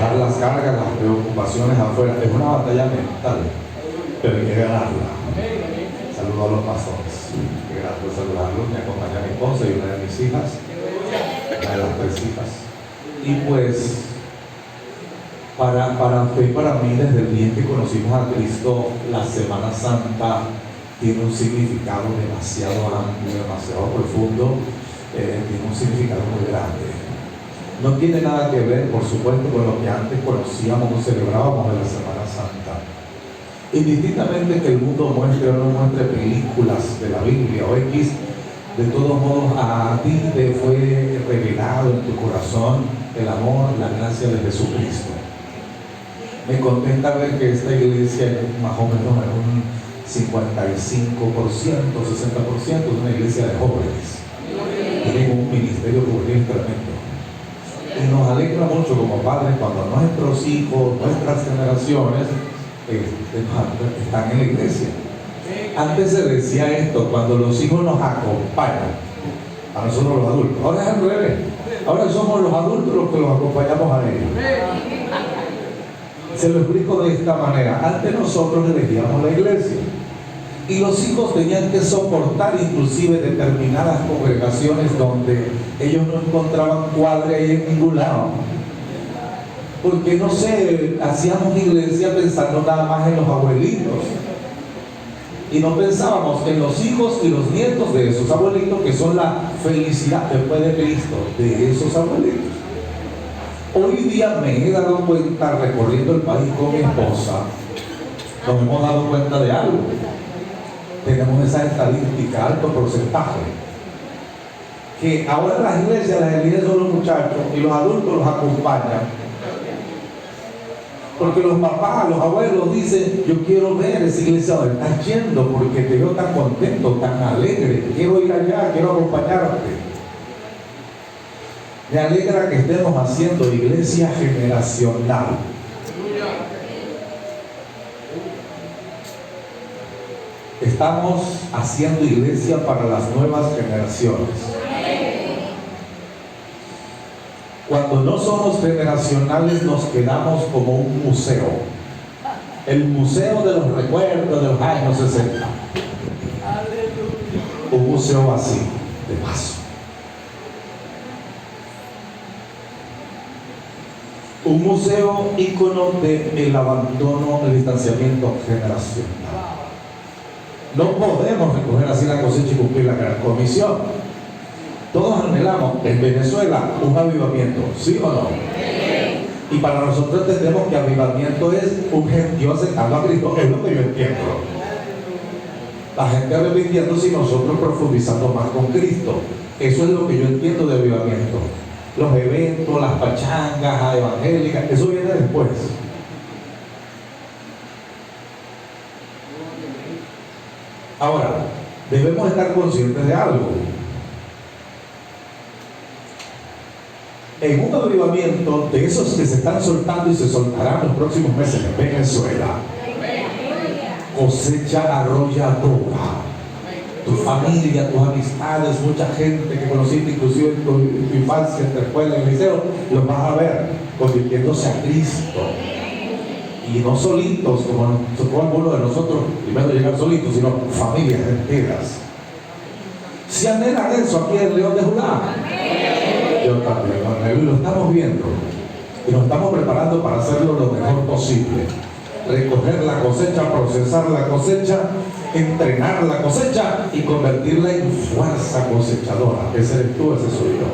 dejar las cargas, las preocupaciones afuera. Es una batalla mental, pero hay que ganarla. Saludo a los pastores. Qué grato saludarlos. Me acompaña mi esposa y una de mis hijas, una de las 3 hijas. Y pues, para usted y para mí, desde el día que conocimos a Cristo, la Semana Santa tiene un significado demasiado amplio, demasiado profundo, tiene un significado muy grande. No tiene nada que ver, por supuesto, con lo que antes conocíamos o celebrábamos en la Semana Santa. Indistintamente que el mundo muestre o no muestre películas de la Biblia o X, de todos modos a ti te fue revelado en tu corazón el amor, la gracia de Jesucristo. Me contenta ver que esta iglesia es más o menos en un 55%, 60% es una iglesia de jóvenes. Tienen un ministerio juvenil tremendo. Y nos alegra mucho como padres cuando nuestros hijos, nuestras generaciones están en la iglesia. Antes se decía esto, cuando los hijos nos acompañan, a nosotros los adultos. Ahora es al revés. Ahora somos los adultos los que los acompañamos a ellos. Se lo explico de esta manera. Antes nosotros elegíamos la iglesia y los hijos tenían que soportar inclusive determinadas congregaciones donde ellos no encontraban cuadre ahí en ningún lado, porque no sé, hacíamos iglesia pensando nada más en los abuelitos y no pensábamos en los hijos y los nietos de esos abuelitos, que son la felicidad después de Cristo de esos abuelitos. Hoy día me he dado cuenta, recorriendo el país con mi esposa, nos hemos dado cuenta de algo. Tenemos esa estadística, alto porcentaje, que ahora las iglesias son los muchachos y los adultos los acompañan, porque los papás, los abuelos dicen: yo quiero ver esa iglesia donde estás yendo porque te veo tan contento, tan alegre, quiero ir allá, quiero acompañarte. Me alegra que estemos haciendo iglesia generacional. Estamos haciendo iglesia para las nuevas generaciones. Cuando no somos generacionales nos quedamos como un museo. El museo de los recuerdos de los años 60. Un museo así, de paso. Un museo ícono del abandono, del distanciamiento generacional. No podemos recoger así la cosecha y cumplir la gran comisión. Todos anhelamos en Venezuela un avivamiento, ¿sí o no? Y para nosotros entendemos que avivamiento es un gentío aceptando a Cristo. Es lo que yo entiendo. La gente arrepintiéndose y nosotros profundizando más con Cristo. Eso es lo que yo entiendo de avivamiento. Los eventos, las pachangas evangélicas, eso viene después. Ahora, debemos estar conscientes de algo. En un avivamiento de esos que se están soltando y se soltarán los próximos meses en Venezuela, cosecha arrolladora. Tu familia, tus amistades, mucha gente que conociste inclusive en tu infancia, en tu escuela, en el liceo, los vas a ver convirtiéndose a Cristo. Y no solitos, como algunos de nosotros, primero llegar solitos, sino familias enteras. Si anhelan eso aquí en León de Judá, yo también, lo estamos viendo y nos estamos preparando para hacerlo lo mejor posible. Recoger la cosecha, procesar la cosecha, entrenar la cosecha y convertirla en fuerza cosechadora. Ese eres tú, ese soy yo.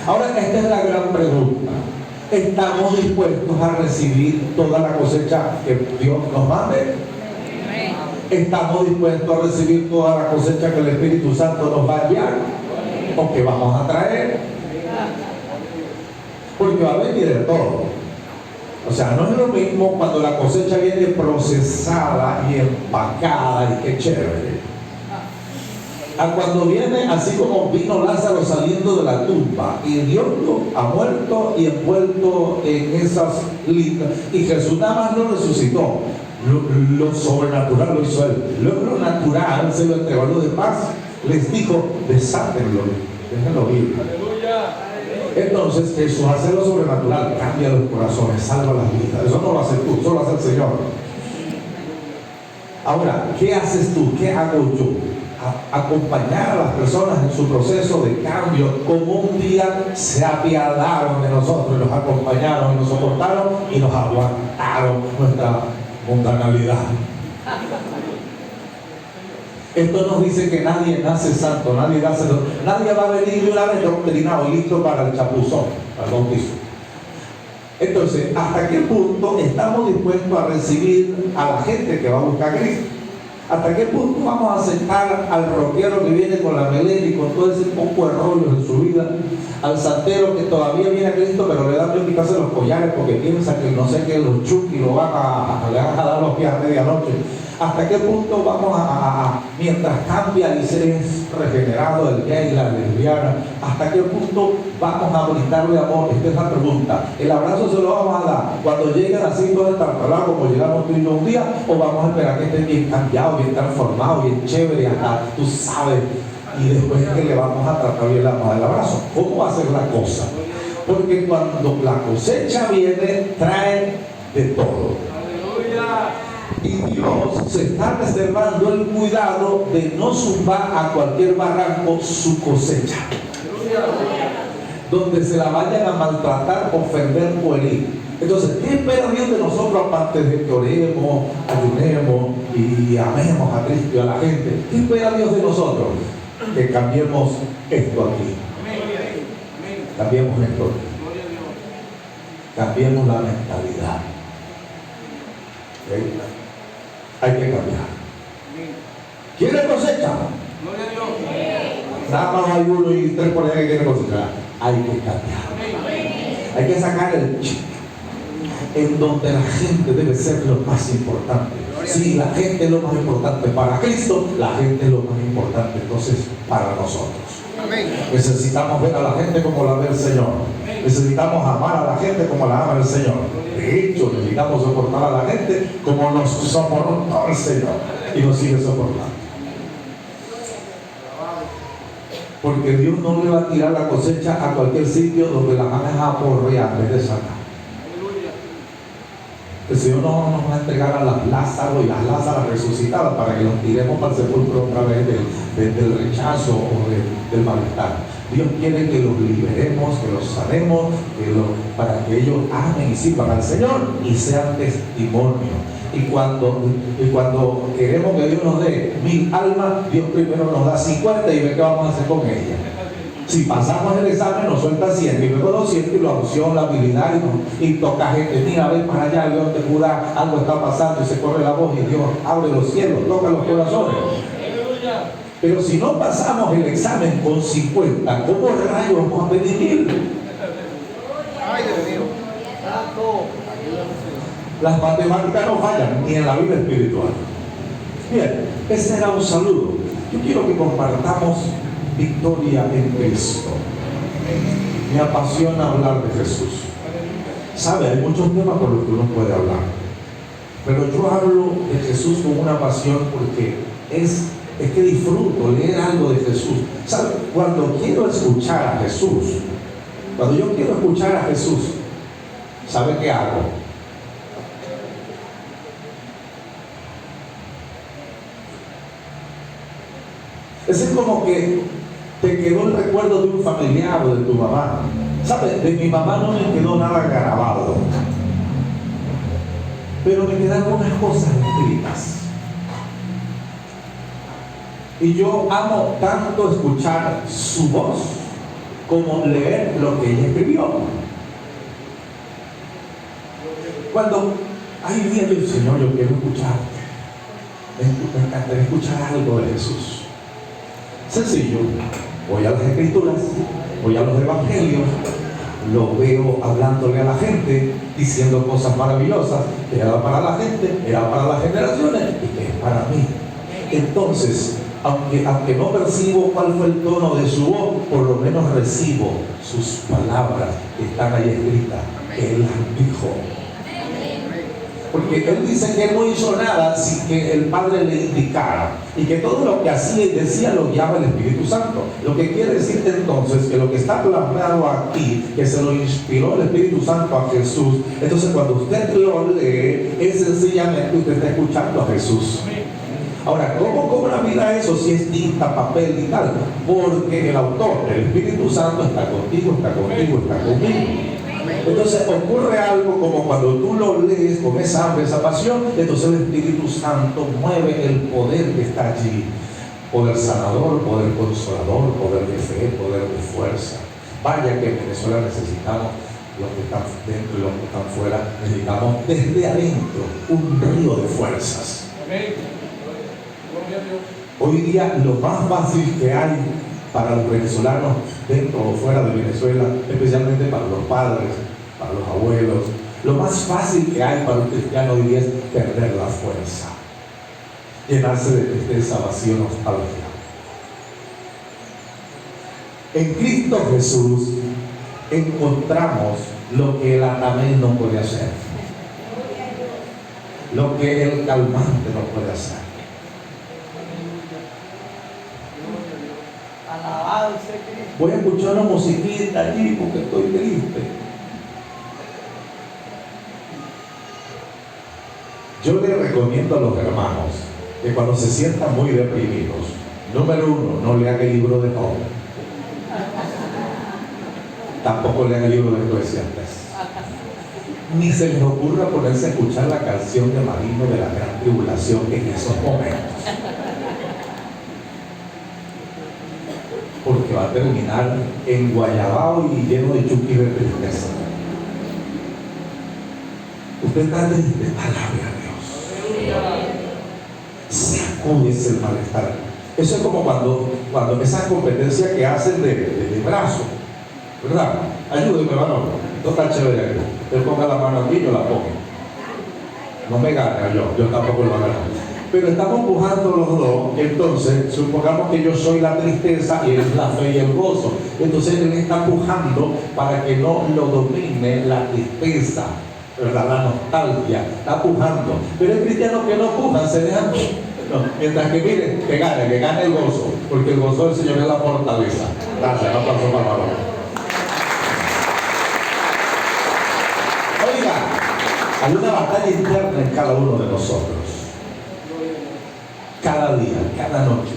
Ahora, esta es la gran pregunta. ¿Estamos dispuestos a recibir toda la cosecha que Dios nos mande? ¿Estamos dispuestos a recibir toda la cosecha que el Espíritu Santo nos va a enviar? ¿O que vamos a traer? Porque va a venir de todo. O sea, no es lo mismo cuando la cosecha viene procesada y empacada y qué chévere, a cuando viene así como vino Lázaro saliendo de la tumba, hediondo, ha muerto y envuelto en esas lindas, y Jesús nada más lo resucitó. Lo sobrenatural lo hizo él. Luego lo natural se lo entregó a los demás. Les dijo: desátenlo, déjenlo ir. Entonces Jesús hace lo sobrenatural, cambia los corazones, salva las vidas. Eso no lo haces tú, eso lo hace el Señor. Ahora, ¿qué haces tú? ¿Qué hago yo? Acompañar a las personas en su proceso de cambio, como un día se apiadaron de nosotros y nos acompañaron y nos soportaron y nos aguantaron nuestra mundanalidad. Esto nos dice que nadie nace santo, nadie va a venir de una vez doctrinado y listo para el chapuzón, para el bautizo. Entonces, ¿hasta qué punto estamos dispuestos a recibir a la gente que va a buscar a Cristo? ¿Hasta qué punto vamos a aceptar al rockero que viene con la melena y con todo ese poco de rollos en su vida? Al santero que todavía viene a Cristo, pero le da miedo quitarse los collares porque piensa que no sé qué, los chuki lo van le van a jalar los pies a medianoche. ¿Hasta qué punto vamos mientras cambia y se es regenerado el gay, la lesbiana, hasta qué punto vamos a brindarle amor? Esta es la pregunta. ¿El abrazo se lo vamos a dar cuando lleguen así todos estartalados como llegamos tú y yo un día? ¿O vamos a esperar que estén bien cambiados, bien transformados, bien chévere, hasta tú sabes? Y después es que le vamos a tratar bien la mano del abrazo. ¿Cómo va a ser la cosa? Porque cuando la cosecha viene, trae de todo. Y Dios se está reservando el cuidado de no zumbar a cualquier barranco su cosecha, donde se la vayan a maltratar, ofender o herir. Entonces, ¿qué espera Dios de nosotros aparte de que oremos, ayunemos y amemos a Cristo y a la gente? ¿Qué espera Dios de nosotros? Que cambiemos esto aquí. Cambiemos esto aquí. Cambiemos la mentalidad. ¿Okay? Hay que cambiar. ¿Quiere cosecha? Nada más hay uno y tres por allá que quieren cosechar. Hay que cambiar. Hay que sacar el chip en donde la gente debe ser lo más importante. Si la gente es lo más importante para Cristo, la gente es lo más importante entonces para nosotros. Necesitamos ver a la gente como la ve el Señor. Necesitamos amar a la gente como la ama el Señor. De hecho, necesitamos soportar a la gente como nos soportó el Señor y nos sigue soportando. Porque Dios no le va a tirar la cosecha a cualquier sitio donde la van a aporrear en vez de sacar. El Señor no nos va a entregar a las Lázaro y las Lázaras resucitadas para que los tiremos para el sepulcro otra vez del rechazo o del malestar. Dios quiere que los liberemos, que los sanemos, para que ellos amen y sirvan al Señor y sean testimonio. Y cuando queremos que Dios nos dé 1000 almas, Dios primero nos da 50 y ve qué vamos a hacer con ellas. Si pasamos el examen, nos suelta 100 y luego 200 y la opción, la habilidad y toca gente. Mira, ven para allá, Dios te cura, algo está pasando y se corre la voz y Dios abre los cielos, toca los corazones. Pero si no pasamos el examen con 50, ¿cómo rayos vamos a pedir 1000? Ay, Dios mío. Las matemáticas no fallan, ni en la vida espiritual. Bien, ese era un saludo. Yo quiero que compartamos victoria en Cristo. Me apasiona hablar de Jesús. ¿Sabe? Hay muchos temas por los que uno puede hablar. Pero yo hablo de Jesús con una pasión porque es que disfruto leer algo de Jesús. ¿Sabe? Cuando quiero escuchar a Jesús, ¿sabe qué hago? Es como que te quedó el recuerdo de un familiar o de tu mamá. ¿Sabes? De mi mamá no me quedó nada grabado, pero me quedaron unas cosas escritas. Y yo amo tanto escuchar su voz como leer lo que ella escribió. Cuando hay un día yo digo, Señor, yo quiero escucharte. Me encantaría escuchar algo de Jesús. Sencillo, voy a las Escrituras, voy a los Evangelios, lo veo hablándole a la gente, diciendo cosas maravillosas, que era para la gente, era para las generaciones y que es para mí. Entonces, aunque no percibo cuál fue el tono de su voz, por lo menos recibo sus palabras que están ahí escritas, que Él las dijo. Porque él dice que él no hizo nada sin que el Padre le indicara, y que todo lo que hacía y decía lo guiaba el Espíritu Santo. Lo que quiere decir entonces que lo que está plasmado aquí, que se lo inspiró el Espíritu Santo a Jesús, entonces cuando usted lo lee, es sencillamente usted está escuchando a Jesús. Ahora, ¿cómo cobra vida eso si es tinta, papel y tal? Porque el autor, el Espíritu Santo, está contigo, está contigo, está contigo. Entonces ocurre algo como cuando tú lo lees con esa hambre, esa pasión, entonces el Espíritu Santo mueve el poder que está allí. Poder sanador, poder consolador, poder de fe, poder de fuerza. Vaya que en Venezuela necesitamos, los que están dentro y los que están fuera, necesitamos desde adentro un río de fuerzas. Hoy día lo más fácil que hay para los venezolanos dentro o fuera de Venezuela, especialmente para los padres, para los abuelos, lo más fácil que hay para un cristiano hoy día es perder la fuerza, llenarse de tristeza, vacío, nostalgia. En Cristo Jesús encontramos lo que el atamén no puede hacer, lo que el calmante no puede hacer. Voy a escuchar una musiquita allí porque estoy triste. Yo le recomiendo a los hermanos que cuando se sientan muy deprimidos, número 1, no lean el libro de Job. Tampoco lean el libro de Eclesiastés. Ni se les ocurra ponerse a escuchar la canción de Marino de la Gran Tribulación en esos momentos. Porque va a terminar enguayabao y lleno de chuquis de tristeza. Usted está triste, alabe a Dios. Sacúdese el malestar. Eso es como cuando esas competencias que hacen de brazo, ¿verdad? Ayúdeme, hermano. Esto está chévere aquí. Usted ponga la mano aquí y yo la pongo. No me gana yo tampoco lo voy a ganar. Pero estamos empujando los dos. Entonces, supongamos que yo soy la tristeza y él es la fe y el gozo. Entonces él está empujando para que no lo domine la tristeza, ¿verdad? La nostalgia, está empujando. Pero el cristiano que no empuja, se deja. No, mientras que mire, que gane el gozo, porque el gozo del Señor es la fortaleza. Gracias, aplauso para Pablo. Oiga, hay una batalla interna en cada uno de nosotros. Cada día, cada noche,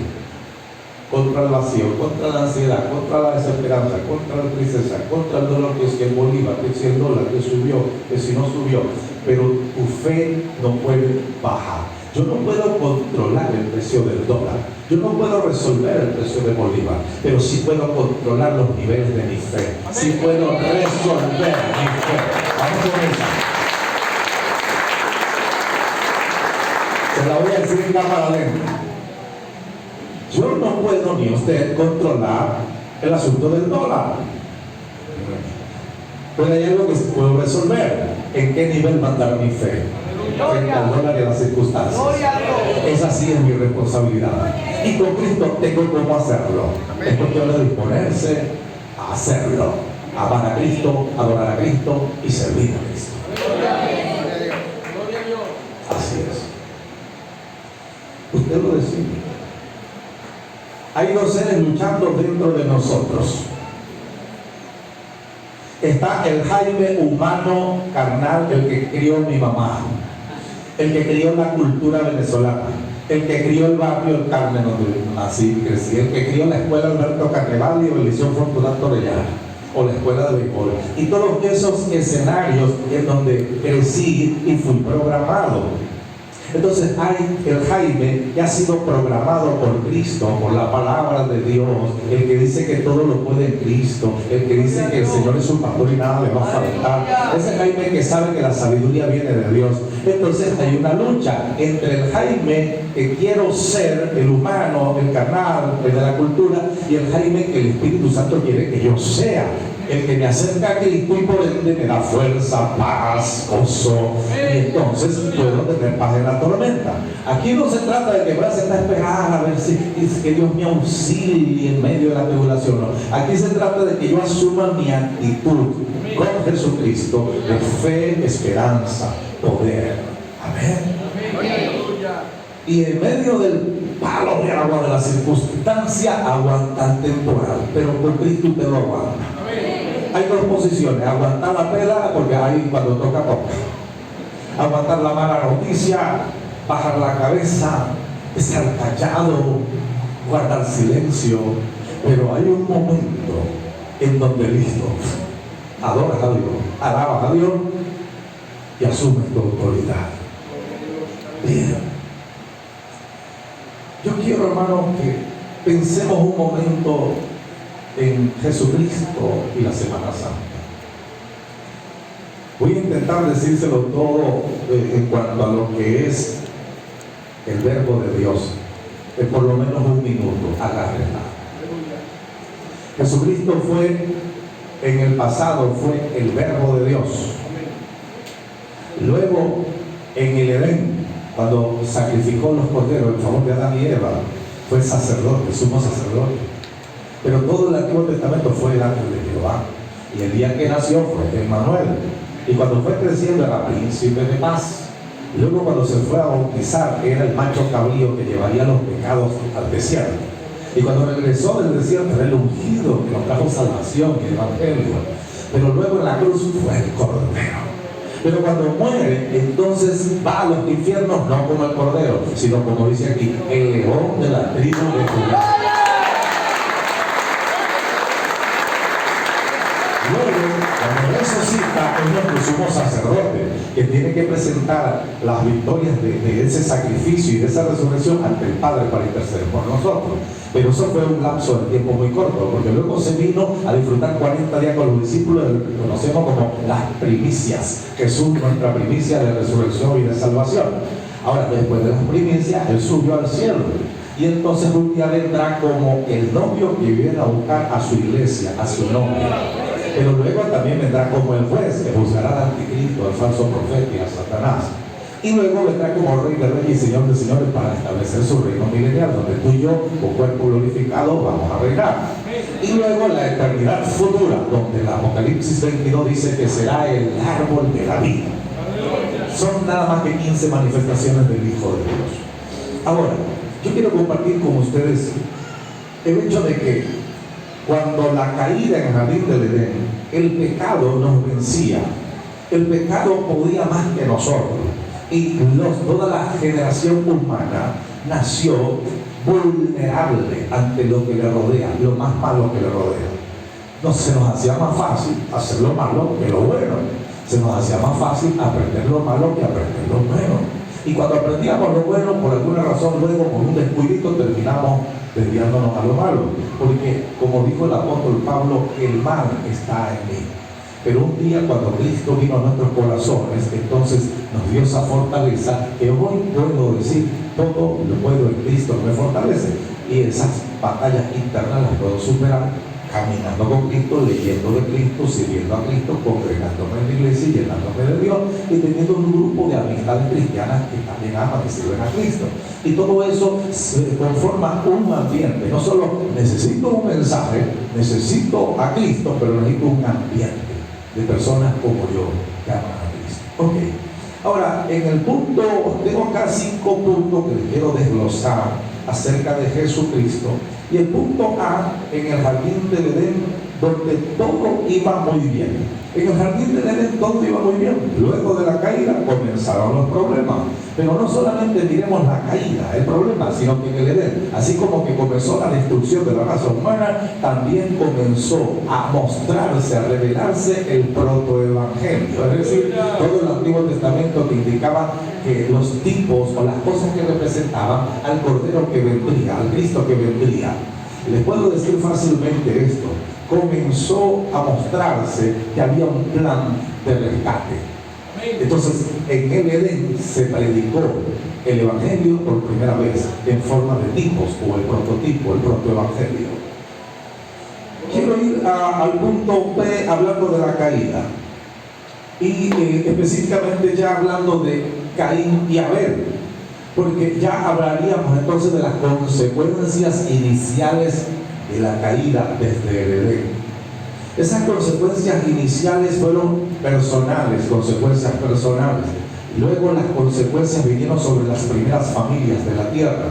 contra el vacío, contra la ansiedad, contra la desesperanza, contra la tristeza, contra el dolor, que si el bolívar, que si el dólar, que subió, que si no subió. Pero tu fe no puede bajar. Yo no puedo controlar el precio del dólar, yo no puedo resolver el precio del bolívar, pero sí puedo controlar los niveles de mi fe, sí puedo resolver mi fe. Vamos con eso. Se la voy a decir en cámara lenta. Yo no puedo ni usted controlar el asunto del dólar, pero hay algo que puedo resolver. ¿En qué nivel mandar mi fe? Frente al dólar y a las circunstancias. Esa sí es mi responsabilidad. Y con Cristo tengo cómo hacerlo. Es cuestión de disponerse a hacerlo. Amar a Cristo, adorar a Cristo y servir a Cristo. Así es. Usted lo decide. Hay dos seres luchando dentro de nosotros. Está el Jaime humano, carnal, el que crió mi mamá, el que crió la cultura venezolana, el que crió el barrio El Carmen donde nací, crecí, el que crió la escuela Alberto Carnevali o el Liceo Fortunato Orellana, o la escuela de béisbol, y todos esos escenarios en donde crecí y fui programado. Entonces hay el Jaime que ha sido programado por Cristo, por la palabra de Dios, el que dice que todo lo puede en Cristo, el que dice que el Señor es su pastor y nada le va a faltar. Ese Jaime que sabe que la sabiduría viene de Dios. Entonces hay una lucha entre el Jaime que quiero ser, el humano, el carnal, el de la cultura, y el Jaime que el Espíritu Santo quiere que yo sea, el que me acerca a Cristo y por ende me da fuerza, paz, gozo, y entonces puedo tener paz en la tormenta. Aquí no se trata de que voy a sentar a esperar a ver si que Dios me auxilie en medio de la tribulación, no. Aquí se trata de que yo asuma mi actitud con Jesucristo de fe, esperanza, poder Amén. Y en medio del palo de agua de la circunstancia, aguanta el temporal, pero con Cristo usted lo aguanta. Hay dos posiciones: aguantar la pela, porque ahí cuando toca, aguantar la mala noticia, bajar la cabeza, estar callado, guardar silencio. Pero hay un momento en donde listo, adoras a Dios, alabas a Dios y asumes tu autoridad. Bien, yo quiero, hermano, que pensemos un momento en Jesucristo y la Semana Santa. Voy a intentar decírselo todo en cuanto a lo que es el verbo de Dios, en por lo menos un minuto, agárrenla. Jesucristo fue, en el pasado, fue el verbo de Dios. Luego, en el Edén, cuando sacrificó los corderos en favor de Adán y Eva, fue sacerdote, sumo sacerdote. Pero todo el Antiguo Testamento fue el ángel de Jehová. Y el día que nació fue Emmanuel. Y cuando fue creciendo era príncipe de paz. Luego, cuando se fue a bautizar, era el macho cabrío que llevaría los pecados al desierto. Y cuando regresó del desierto, era el ungido que nos trajo salvación y el evangelio. Pero luego en la cruz fue el cordero. Pero cuando muere, entonces va a los infiernos, no como el cordero, sino como dice aquí, el león de la tribu de Judá. Luego, cuando resucita, es nuestro sumo sacerdote, que tiene que presentar las victorias de ese sacrificio y de esa resurrección ante el Padre para interceder por nosotros. Pero eso fue un lapso de tiempo muy corto, porque luego se vino a disfrutar 40 días con los discípulos de lo que conocemos como las primicias. Jesús, nuestra primicia de resurrección y de salvación. Ahora, después de las primicias, Él subió al cielo. Y entonces un día vendrá como el novio que viene a buscar a su iglesia, a su novia. Pero luego también vendrá como el juez que juzgará al anticristo, al falso profeta y a Satanás. Y luego vendrá como rey de reyes y señor de señores para establecer su reino milenial, donde tú y yo, con cuerpo glorificado, vamos a reinar. Y luego la eternidad futura, donde el Apocalipsis 22 dice que será el árbol de la vida. Son nada más que 15 manifestaciones del Hijo de Dios. Ahora, yo quiero compartir con ustedes el hecho de que cuando la caída en el jardín del Edén, el pecado nos vencía. El pecado podía más que nosotros. Y toda la generación humana nació vulnerable ante lo que le rodea, lo más malo que le rodea. No se nos hacía más fácil hacer lo malo que lo bueno. Se nos hacía más fácil aprender lo malo que aprender lo bueno. Y cuando aprendíamos lo bueno, por alguna razón, luego por un descuidito terminamos desviándonos a lo malo. Porque, como dijo el apóstol Pablo, el mal está en mí. Pero un día, cuando Cristo vino a nuestros corazones, entonces nos dio esa fortaleza que hoy puedo decir: todo lo puedo en Cristo que me fortalece. Y esas batallas internas las puedo superar caminando con Cristo, leyendo de Cristo, sirviendo a Cristo, congregándome en la iglesia y llenándome de Dios, y teniendo un grupo de amistades cristianas que también aman y sirven a Cristo. Y todo eso se conforma un ambiente. No solo necesito un mensaje, necesito a Cristo, pero necesito un ambiente de personas como yo que aman a Cristo. Ok. Ahora, en el punto, tengo acá 5 puntos que les quiero desglosar acerca de Jesucristo. Y el punto A, en el jardín del Edén, donde todo iba muy bien. En el jardín del Edén todo iba muy bien. Luego de la caída comenzaron los problemas. Pero no solamente miremos la caída, el problema, sino que en el Edén, así como que comenzó la destrucción de la raza humana, también comenzó a mostrarse, a revelarse el protoevangelio. Es decir, todo el Antiguo Testamento que indicaba que los tipos o las cosas que representaban al Cordero que vendría, al Cristo que vendría. Les puedo decir fácilmente esto: comenzó a mostrarse que había un plan de rescate. Entonces, en el Edén se predicó el Evangelio por primera vez en forma de tipos, o el prototipo, el protoevangelio. Quiero ir al punto B, hablando de la caída, y específicamente ya hablando de Caín y Abel, porque ya hablaríamos entonces de las consecuencias iniciales de la caída desde el Edén. Esas consecuencias iniciales fueron personales, consecuencias personales. Luego las consecuencias vinieron sobre las primeras familias de la tierra.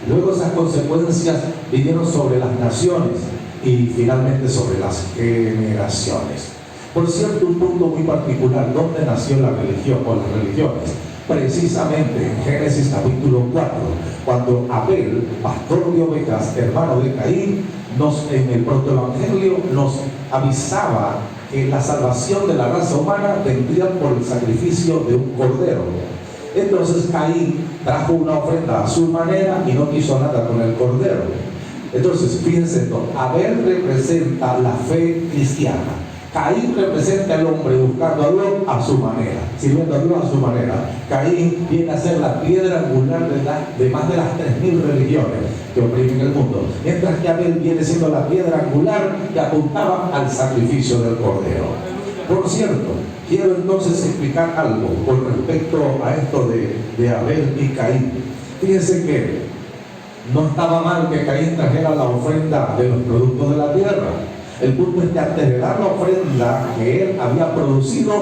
Luego esas consecuencias vinieron sobre las naciones y finalmente sobre las generaciones. Por cierto, un punto muy particular, ¿dónde nació la religión o las religiones? Precisamente en Génesis capítulo 4, cuando Abel, pastor de ovejas, hermano de Caín, en el protoevangelio nos avisaba que la salvación de la raza humana vendría por el sacrificio de un cordero. Entonces Caín trajo una ofrenda a su manera y no quiso nada con el cordero. Entonces, fíjense esto, Abel representa la fe cristiana. Caín representa al hombre buscando a Dios a su manera, sirviendo a Dios a su manera. Caín viene a ser la piedra angular de más de las 3.000 religiones que oprimen el mundo, mientras que Abel viene siendo la piedra angular que apuntaba al sacrificio del cordero. Por cierto, quiero entonces explicar algo con respecto a esto de Abel y Caín. Fíjense que no estaba mal que Caín trajera la ofrenda de los productos de la tierra. El punto es que antes de dar la ofrenda que él había producido,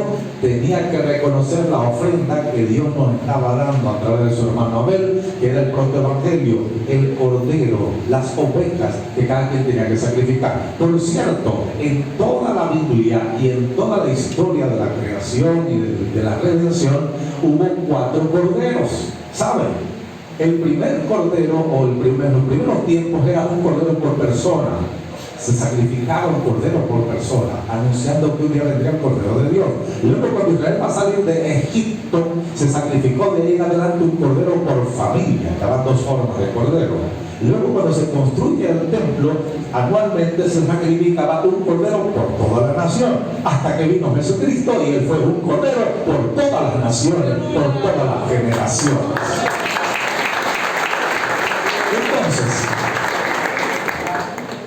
tenía que reconocer la ofrenda que Dios nos estaba dando a través de su hermano Abel, que era el protoevangelio, el cordero, las ovejas que cada quien tenía que sacrificar. Por cierto, en toda la Biblia y en toda la historia de la creación y de la redención, hubo 4 corderos, ¿saben? El primer cordero, o los primeros tiempos, era un cordero por persona. Se sacrificaba un cordero por persona, anunciando que un día vendría el cordero de Dios. Luego, cuando Israel va a salir de Egipto, se sacrificó de ahí en adelante un cordero por familia, que había 2 formas de cordero. Luego, cuando se construye el templo, anualmente se sacrificaba un cordero por toda la nación, hasta que vino Jesucristo y él fue un cordero por todas las naciones, por todas las generaciones. Entonces,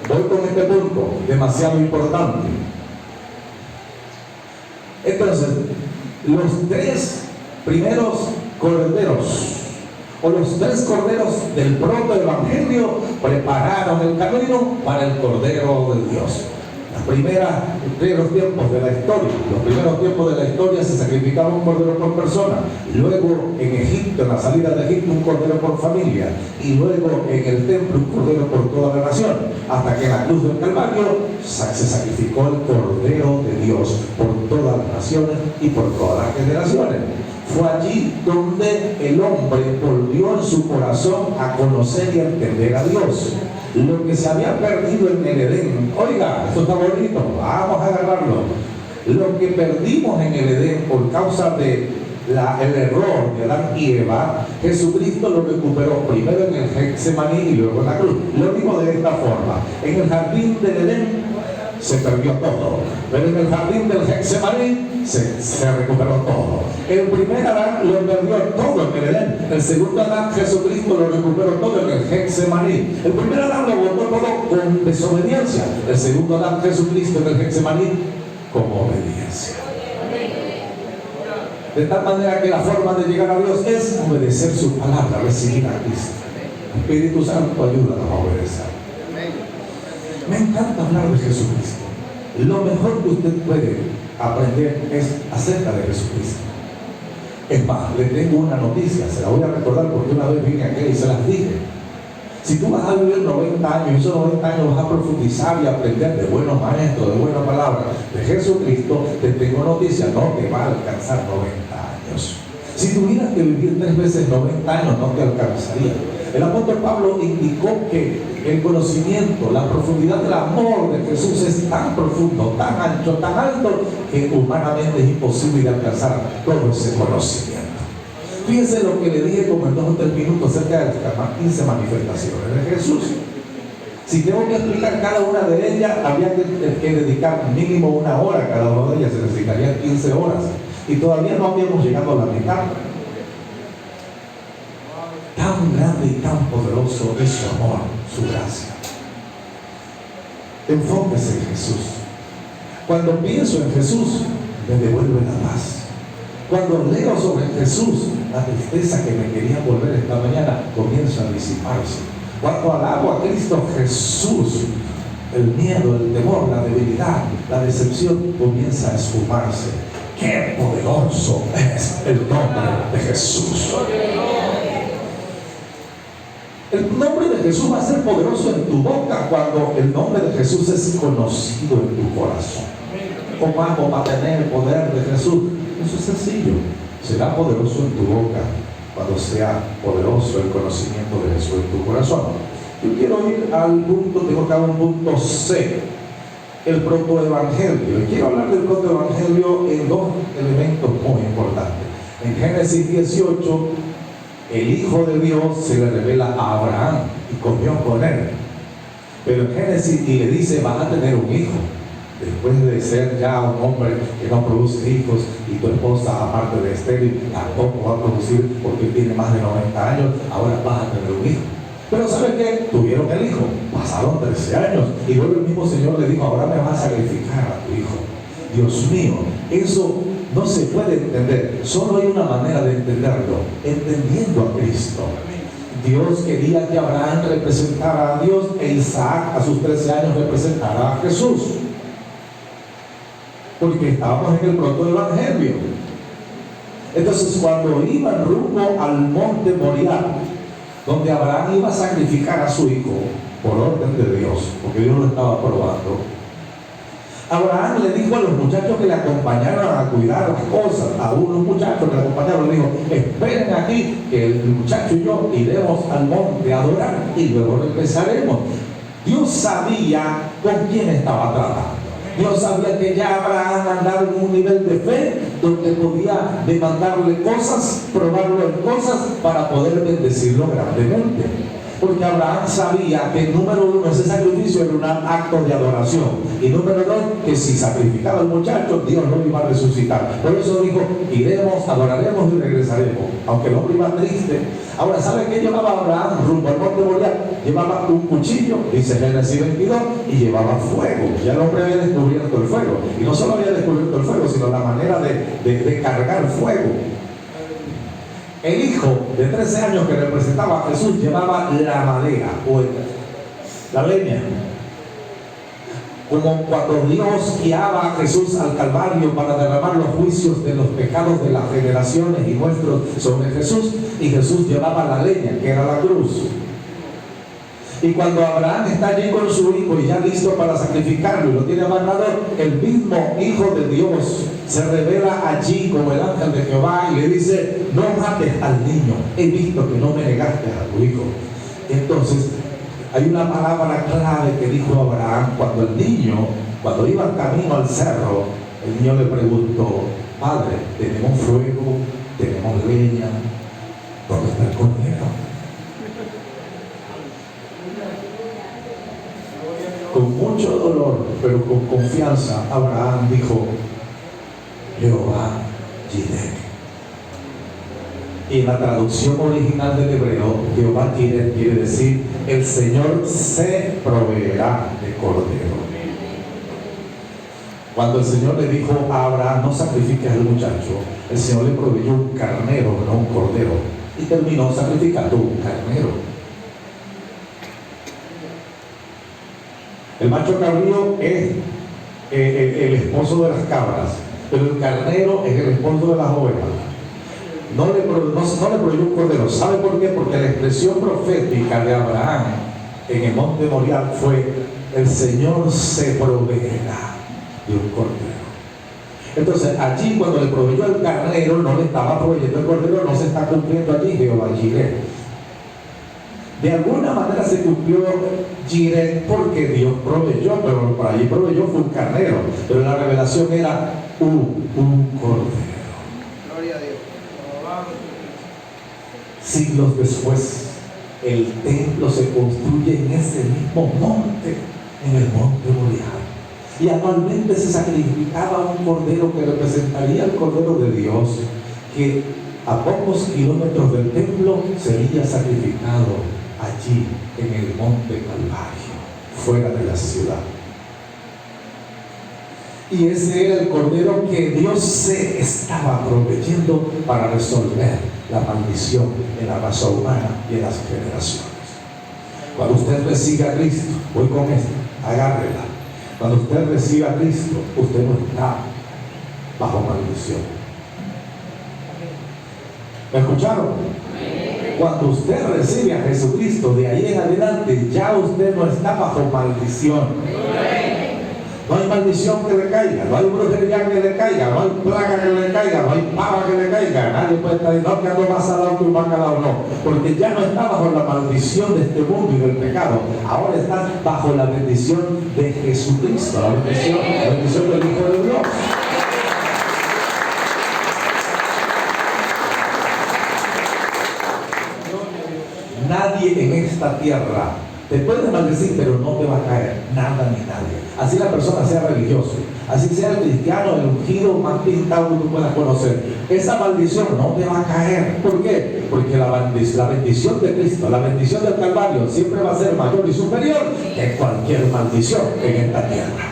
voy con este punto, demasiado importante. Entonces, los 3 primeros corderos, o los 3 corderos del protoevangelio, prepararon el camino para el cordero de Dios. Los primeros tiempos de la historia, se sacrificaba un cordero por persona. Luego en Egipto, en la salida de Egipto, un cordero por familia. Y luego en el templo, un cordero por toda la nación. Hasta que en la cruz del Calvario se sacrificó el cordero de Dios por todas las naciones y por todas las generaciones. Fue allí donde el hombre volvió en su corazón a conocer y a entender a Dios. Lo que se había perdido en el Edén, oiga, esto está bonito, vamos a agarrarlo. Lo que perdimos en el Edén por causa del error de Adán y Eva, Jesucristo lo recuperó primero en el Getsemaní y luego en la cruz. Lo digo de esta forma: en el jardín del Edén se perdió todo, pero en el jardín del Getsemaní se recuperó todo. El primer Adán lo perdió todo en el Edén. El segundo Adán, Jesucristo, lo recuperó todo en el Getsemaní. El primer Adán lo botó todo con desobediencia. El segundo Adán, Jesucristo, en el Getsemaní, con obediencia. De tal manera que la forma de llegar a Dios es obedecer su palabra, recibir a Cristo. Espíritu Santo, ayúdanos a obedecer. Me encanta hablar de Jesucristo. Lo mejor que usted puede aprender es acerca de Jesucristo. Es más, le tengo una noticia, se la voy a recordar porque una vez vine aquí y se las dije. Si tú vas a vivir 90 años, y esos 90 años vas a profundizar y aprender de buenos maestros, de buenas palabras, de Jesucristo, te tengo noticia, no te va a alcanzar 90 años. Si tuvieras que vivir 3 veces 90 años, no te alcanzaría. El apóstol Pablo indicó que el conocimiento, la profundidad del amor de Jesús es tan profundo, tan ancho, tan alto, que humanamente es imposible de alcanzar todo ese conocimiento. Fíjense lo que le dije como en 2 o 3 minutos acerca de las 15 manifestaciones de Jesús. Si tengo que explicar cada una de ellas, habría que dedicar mínimo 1 hora a cada una de ellas, se necesitarían 15 horas. Y todavía no habíamos llegado a la mitad. Tan grande y tan poderoso es su amor, su gracia. Enfóquese en Jesús. Cuando pienso en Jesús, me devuelve la paz. Cuando leo sobre Jesús, la tristeza que me quería volver esta mañana comienza a disiparse. Cuando alabo a Cristo Jesús, el miedo, el temor, la debilidad, la decepción comienza a esfumarse. ¡Qué poderoso es el nombre de Jesús. El nombre de Jesús va a ser poderoso en tu boca cuando el nombre de Jesús es conocido en tu corazón. ¿Cómo hago para tener el poder de Jesús? Eso es sencillo. Será poderoso en tu boca cuando sea poderoso el conocimiento de Jesús en tu corazón. Yo quiero ir al punto, tengo que hablar un punto C, el protoevangelio. Y quiero hablar del protoevangelio en dos elementos muy importantes. En Génesis 18, el Hijo de Dios se le revela a Abraham y comió con él. Pero en Génesis y le dice, vas a tener un hijo. Después de ser ya un hombre que no produce hijos y tu esposa, aparte de estéril, tampoco va a producir porque tiene más de 90 años, ahora vas a tener un hijo. Pero ¿sabes qué? Tuvieron el hijo, pasaron 13 años y luego el mismo Señor le dijo, ahora me vas a sacrificar a tu hijo. Dios mío, eso no se puede entender. Solo hay una manera de entenderlo, entendiendo a Cristo. Dios quería que Abraham representara a Dios e Isaac a sus 13 años representara a Jesús. Porque estábamos en el protoevangelio. Entonces, cuando iban rumbo al monte Moriah, donde Abraham iba a sacrificar a su hijo por orden de Dios, porque Dios lo estaba probando, Abraham le dijo a los muchachos que le acompañaron a cuidar las cosas, a unos muchachos que le acompañaron, le dijo, esperen aquí, que el muchacho y yo iremos al monte a adorar y luego regresaremos. Dios sabía con quién estaba tratando. Dios sabía que ya Abraham andaba en un nivel de fe donde podía demandarle cosas, probarlo en cosas para poder bendecirlo grandemente. Porque Abraham sabía que número uno, ese sacrificio era un acto de adoración. Y número dos, que si sacrificaba al muchacho, Dios lo iba a resucitar. Por eso dijo, iremos, adoraremos y regresaremos. Aunque el hombre iba triste. Ahora, ¿sabe qué llevaba Abraham rumbo al monte Moriah? Llevaba un cuchillo, dice Génesis 22, y llevaba fuego. Ya el hombre había descubierto el fuego. Y no solo había descubierto el fuego, sino la manera de cargar fuego. El hijo de 13 años que representaba a Jesús llevaba la madera o la leña. Como cuando Dios guiaba a Jesús al Calvario para derramar los juicios de los pecados de las generaciones y nuestros sobre Jesús, y Jesús llevaba la leña, que era la cruz. Y cuando Abraham está allí con su hijo y ya listo para sacrificarlo y lo tiene amarrado, el mismo Hijo de Dios se revela allí como el ángel de Jehová y le dice, no mates al niño, he visto que no me negaste a tu hijo. Entonces hay una palabra clave que dijo Abraham cuando el niño, cuando iba camino al cerro, el niño le preguntó, padre, tenemos fuego, tenemos leña, ¿dónde está el cordero? Con mucho dolor, pero con confianza, Abraham dijo, Jehová Jireh. Y en la traducción original del hebreo, Jehová Jireh quiere decir, el Señor se proveerá de cordero. Cuando el Señor le dijo a Abraham, no sacrifiques al muchacho, el Señor le proveyó un carnero, no un cordero, y terminó sacrificando un carnero. El macho cabrío es el esposo de las cabras, pero el carnero es el esposo de las ovejas. No le proveyó un cordero. ¿Sabe por qué? Porque la expresión profética de Abraham en el monte Moriah fue, el Señor se proveerá de un cordero. Entonces allí cuando le proveyó el carnero, no le estaba proveyendo el cordero, no se está cumpliendo allí Jehová Jireh. De alguna manera se cumplió Jireh porque Dios proveyó, pero por allí proveyó fue un carnero, pero la revelación era un cordero. Gloria a Dios. Siglos después, el templo se construye en ese mismo monte, en el monte Moriah. Y anualmente se sacrificaba un cordero que representaría el cordero de Dios, que a pocos kilómetros del templo sería sacrificado allí en el monte Calvario, fuera de la ciudad. Y ese era el cordero que Dios se estaba proveyendo para resolver la maldición en la raza humana y en las generaciones. Cuando usted reciba a Cristo, voy con esto, agárrela. Cuando usted reciba a Cristo, usted no está bajo maldición. ¿Me escucharon? Cuando usted recibe a Jesucristo, de ahí en adelante, ya usted no está bajo maldición. No hay maldición que le caiga, no hay brujería que le caiga, no hay plaga que le caiga, no hay pava que le caiga. Nadie puede estar diciendo que ando más salado que un bacalao, no. Porque ya no está bajo la maldición de este mundo y del pecado. Ahora está bajo la bendición de Jesucristo, la bendición del Hijo de Dios. Nadie en esta tierra te puede maldecir, pero no te va a caer nada ni nadie. Así la persona sea religioso, así sea el cristiano, el ungido más pintado que tú puedas conocer, esa maldición no te va a caer. ¿Por qué? Porque la bendición de Cristo, la bendición del Calvario siempre va a ser mayor y superior que cualquier maldición en esta tierra.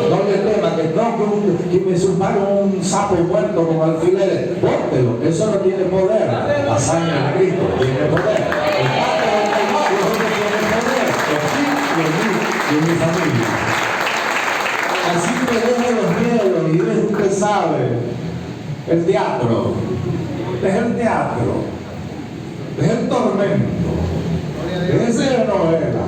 No le tema que me zumbaron un sapo muerto con alfileres. Póntelo, eso no tiene poder. La sangre de Cristo tiene poder. Y en mi familia. Así que deje los miedos y deje, usted sabe, el teatro. Deje el teatro. Deje el tormento. Deje la novela.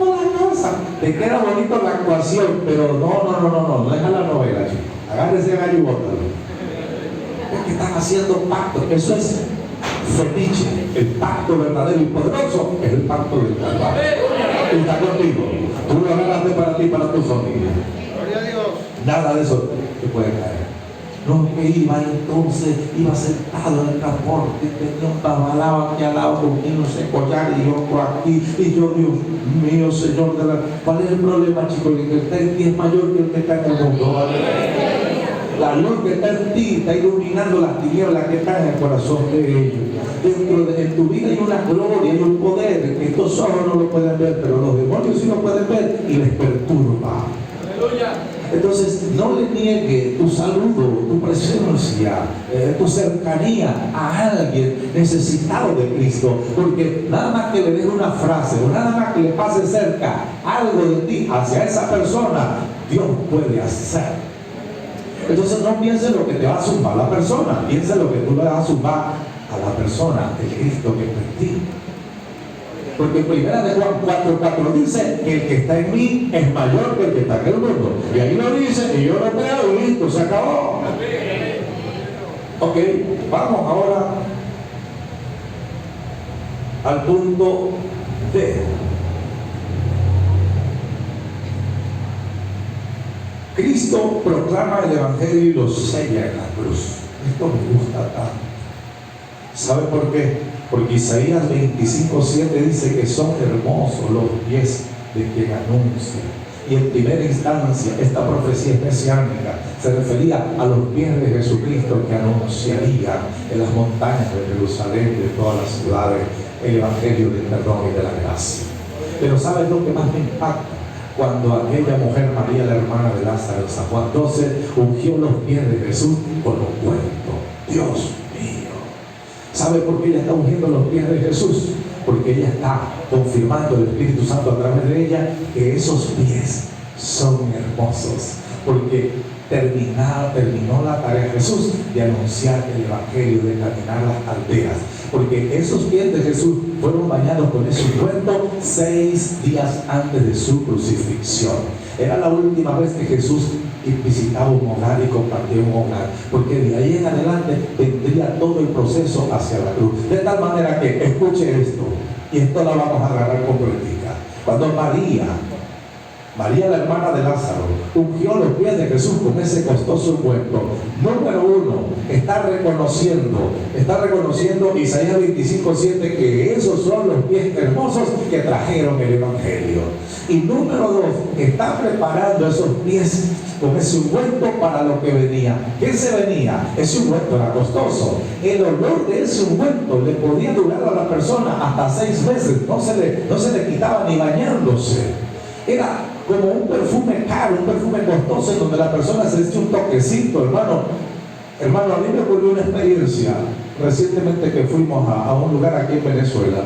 La casa. Te queda bonito la actuación, pero no. Deja la novela, chico. Agárrese gallo y bótalo. Es que están haciendo pactos. Eso es fetiche. El pacto verdadero y poderoso es el pacto del Calvario. Y está contigo. Tú lo agarraste para ti y para tu familia. Nada de eso te puede caer. No, que iba sentado en el transporte, tenía un tabalao aquí al lado con no sé collar y otro aquí, y yo, Dios mío, Señor, ¿cuál es el problema, chico? Que está en ti es mayor que el que está en el mundo, ¿vale? La luz que está en ti está iluminando las tinieblas que están en el corazón de ellos. En tu vida hay una gloria, hay un poder que estos ojos no lo pueden ver, pero los demonios sí lo pueden ver y les perturba. ¡Aleluya! Entonces, no le niegue tu saludo, tu presencia, tu cercanía a alguien necesitado de Cristo, porque nada más que le deje una frase o nada más que le pase cerca algo de ti hacia esa persona, Dios puede hacer. Entonces, no piense lo que te va a zumbar la persona, piensa lo que tú le vas a zumbar a la persona, el Cristo que está en ti. Porque en 1 Juan 4:4 dice que el que está en mí es mayor que el que está en el mundo. Y ahí lo dice, y yo lo creo, y listo, se acabó. Ok, vamos ahora al punto D. Cristo proclama el Evangelio y lo sella en la cruz. Esto me gusta tanto. ¿Sabe por qué? Porque Isaías 25:7 dice que son hermosos los pies de quien anuncia. Y en primera instancia, esta profecía mesiánica se refería a los pies de Jesucristo que anunciarían en las montañas de Jerusalén y de todas las ciudades el Evangelio del perdón y de la gracia. Pero ¿sabes lo que más me impacta? Cuando aquella mujer, María, la hermana de Lázaro, en San Juan 12, ungió los pies de Jesús con ungüento. Dios mío. ¿Sabe por qué ella está ungiendo los pies de Jesús? Porque ella está confirmando el Espíritu Santo a través de ella que esos pies son hermosos. Porque terminó la tarea de Jesús de anunciar el Evangelio, de caminar las aldeas. Porque esos pies de Jesús fueron bañados con ese ungüento 6 días antes de su crucifixión. Era la última vez que Jesús visitaba un hogar y compartía un hogar, porque de ahí en adelante vendría todo el proceso hacia la cruz. De tal manera que, escuche esto, y esto la vamos a agarrar con práctica. Cuando María, la hermana de Lázaro, ungió los pies de Jesús con ese costoso ungüento, número uno, está reconociendo Isaías 25:7 que esos son los pies hermosos que trajeron el Evangelio. Y número dos, está preparando esos pies con ese ungüento para lo que venía. ¿Qué se venía? Ese ungüento era costoso. El olor de ese ungüento le podía durar a la persona hasta 6 meses. No se le quitaba ni bañándose. Era como un perfume caro, un perfume costoso en donde la persona se echa un toquecito, hermano. Hermano, a mí me ocurrió una experiencia recientemente que fuimos a un lugar aquí en Venezuela.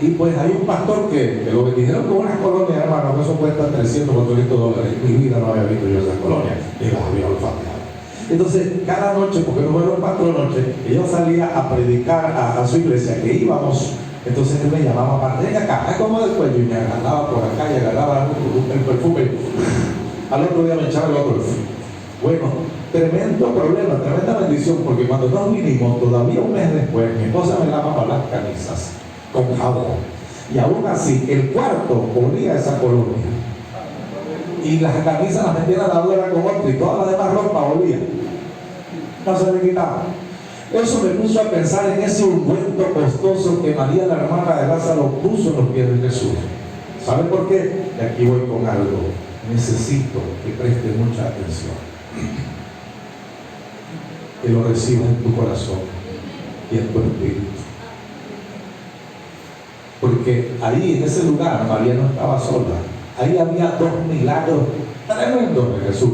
Y pues hay un pastor que lo bendijeron con unas colonias, hermano, que eso cuesta $300 o $400. En mi vida no había visto yo esas colonias, ni las había olfateado. Entonces, cada noche, porque no fueron 4 noches, que yo salía a predicar a su iglesia, que íbamos, entonces él me llamaba para venir acá, como del cuello, y me agarraba por acá y agarraba el perfume. Al otro día me echaba el otro. Bueno, tremendo problema, tremenda bendición, porque cuando nos vinimos, todavía un mes después, mi esposa me lavaba las camisas con jabón. Y aún así, el cuarto olía a esa colonia. Y las camisas las metían a la lavadora con otro y toda la demás ropa olía. No se le quitaba. Eso me puso a pensar en ese ungüento costoso que María, la hermana de Lázaro, puso en los pies de Jesús. ¿Sabe por qué? Y aquí voy con algo. Necesito que preste mucha atención. Que lo recibas en tu corazón y en tu espíritu. Porque ahí, en ese lugar, María no estaba sola. Ahí había 2 milagros tremendos de Jesús.